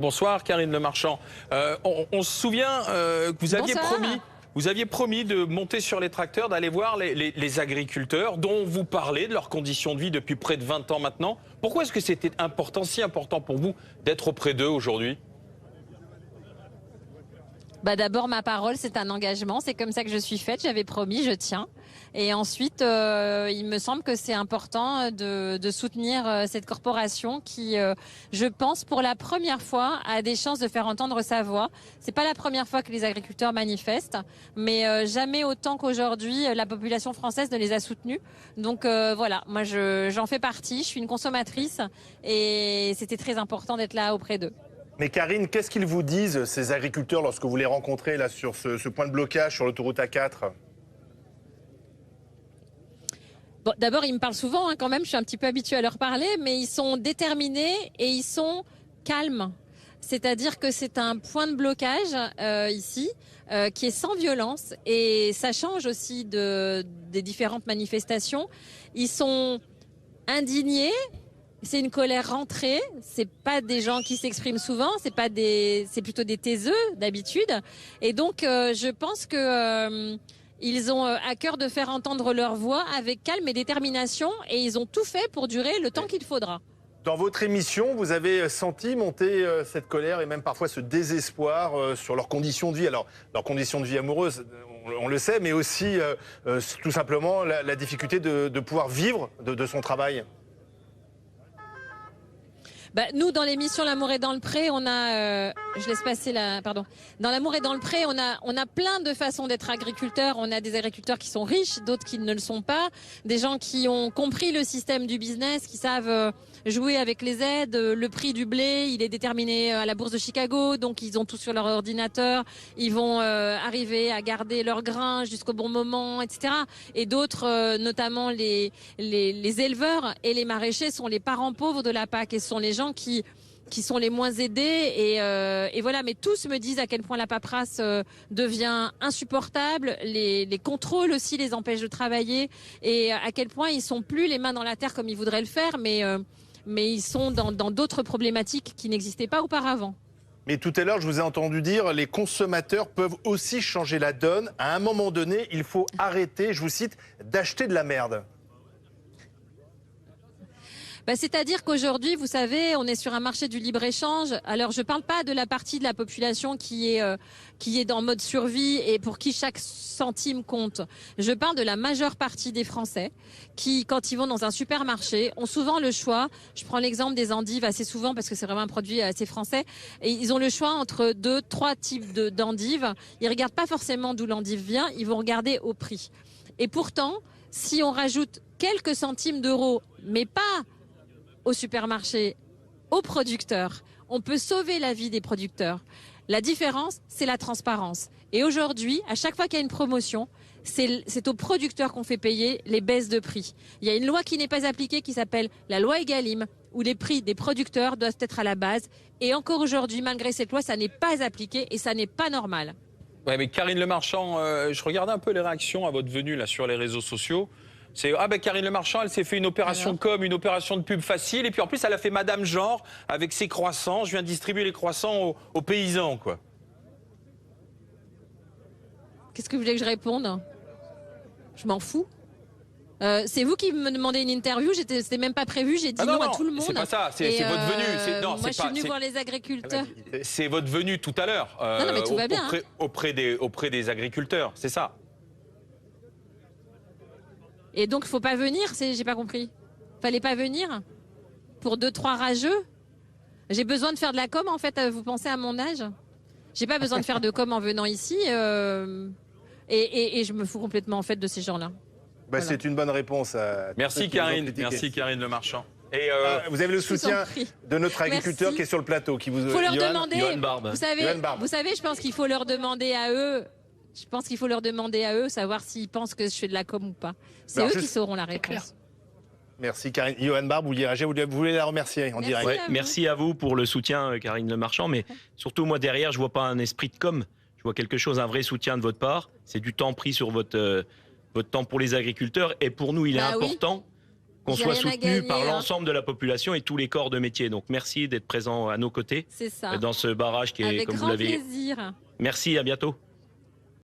Bonsoir Karine Le Marchand. On se souvient que vous aviez promis de monter sur les tracteurs, d'aller voir les agriculteurs dont vous parlez de leurs conditions de vie depuis près de 20 ans maintenant. Pourquoi est-ce que c'était si important pour vous d'être auprès d'eux aujourd'hui ? D'abord, ma parole, c'est un engagement. C'est comme ça que je suis faite. J'avais promis, je tiens. Et ensuite, il me semble que c'est important de soutenir cette corporation qui, je pense, pour la première fois, a des chances de faire entendre sa voix. C'est pas la première fois que les agriculteurs manifestent, mais jamais autant qu'aujourd'hui, la population française ne les a soutenus. Donc voilà, moi j'en fais partie. Je suis une consommatrice et c'était très important d'être là auprès d'eux. Mais Karine, qu'est-ce qu'ils vous disent, ces agriculteurs, lorsque vous les rencontrez là, sur ce point de blocage sur l'autoroute A4 ? Bon, d'abord, ils me parlent souvent, quand même, je suis un petit peu habituée à leur parler, mais ils sont déterminés et ils sont calmes. C'est-à-dire que c'est un point de blocage ici qui est sans violence et ça change aussi des différentes manifestations. Ils sont indignés. C'est une colère rentrée, c'est pas des gens qui s'expriment souvent, c'est plutôt des taiseux d'habitude. Et donc je pense que ils ont à cœur de faire entendre leur voix avec calme et détermination et ils ont tout fait pour durer le temps qu'il faudra. Dans votre émission, vous avez senti monter cette colère et même parfois ce désespoir sur leurs conditions de vie. Alors, leurs conditions de vie amoureuses, on le sait, mais aussi tout simplement la difficulté de pouvoir vivre de son travail. Nous, dans l'émission L'amour est dans le pré, on a, je laisse passer pardon. Dans L'amour est dans le pré, on a plein de façons d'être agriculteur. On a des agriculteurs qui sont riches, d'autres qui ne le sont pas, des gens qui ont compris le système du business, qui savent jouer avec les aides. Le prix du blé, il est déterminé à la bourse de Chicago, donc ils ont tout sur leur ordinateur. Ils vont arriver à garder leurs grains jusqu'au bon moment, etc. Et d'autres, notamment les éleveurs et les maraîchers, sont les parents pauvres de la PAC et ce sont les gens qui sont les moins aidés et voilà, mais tous me disent à quel point la paperasse devient insupportable, les contrôles aussi les empêchent de travailler et à quel point ils sont plus les mains dans la terre comme ils voudraient le faire, mais ils sont dans d'autres problématiques qui n'existaient pas auparavant. Mais tout à l'heure, je vous ai entendu dire, les consommateurs peuvent aussi changer la donne. À un moment donné, il faut arrêter, je vous cite, d'acheter de la merde. C'est-à-dire qu'aujourd'hui, vous savez, on est sur un marché du libre-échange. Alors, je ne parle pas de la partie de la population qui est dans mode survie et pour qui chaque centime compte. Je parle de la majeure partie des Français qui, quand ils vont dans un supermarché, ont souvent le choix. Je prends l'exemple des endives assez souvent parce que c'est vraiment un produit assez français. Et ils ont le choix entre 2-3 types d'endives. Ils ne regardent pas forcément d'où l'endive vient, ils vont regarder au prix. Et pourtant, si on rajoute quelques centimes d'euros, mais pas au supermarché, aux producteurs, on peut sauver la vie des producteurs. La différence, c'est la transparence. Et aujourd'hui, à chaque fois qu'il y a une promotion, c'est aux producteurs qu'on fait payer les baisses de prix. Il y a une loi qui n'est pas appliquée qui s'appelle la loi Egalim, où les prix des producteurs doivent être à la base. Et encore aujourd'hui, malgré cette loi, ça n'est pas appliqué et ça n'est pas normal. Ouais, mais Karine Le Marchand, je regardais un peu les réactions à votre venue là, sur les réseaux sociaux. C'est Karine Le Marchand, elle s'est fait une opération une opération de pub facile, et puis en plus elle a fait Madame Genre avec ses croissants. Je viens distribuer les croissants aux paysans, quoi. Qu'est-ce que vous voulez que je réponde ? Je m'en fous. C'est vous qui me demandez une interview, c'était même pas prévu, j'ai dit non à tout le monde. C'est pas ça, c'est votre venue. Moi je suis venue voir les agriculteurs. C'est votre venue tout à l'heure. Non, mais tout va bien. Auprès des agriculteurs, c'est ça. Et donc, il ne faut pas venir, j'ai pas compris. Fallait pas venir pour 2-3 rageux. J'ai besoin de faire de la com, en fait, vous pensez à mon âge. J'ai pas besoin de faire de com en venant ici. Et je me fous complètement, en fait, de ces gens-là. Voilà. C'est une bonne réponse. Merci, Karine. Merci, Karine Le Marchand. Et vous avez le soutien de notre agriculteur qui est sur le plateau. Qui vous faut leur demander. Vous savez, je pense qu'il faut leur demander à eux. Je pense qu'il faut leur demander à eux, savoir s'ils pensent que je fais de la com ou pas. C'est eux qui sauront la réponse. Merci Karine. Johan Barbe, vous voulez la remercier en direct. Merci à vous pour le soutien, Karine Le Marchand. Mais surtout, moi, derrière, je vois pas un esprit de com. Je vois quelque chose, un vrai soutien de votre part. C'est du temps pris sur votre temps pour les agriculteurs. Et pour nous, il est important qu'on J'ai soit rien à soutenu gagner, par hein. l'ensemble de la population et tous les corps de métier. Donc merci d'être présent à nos côtés C'est ça. dans ce barrage qui est, Avec comme vous grand l'avez. plaisir. Merci, à bientôt.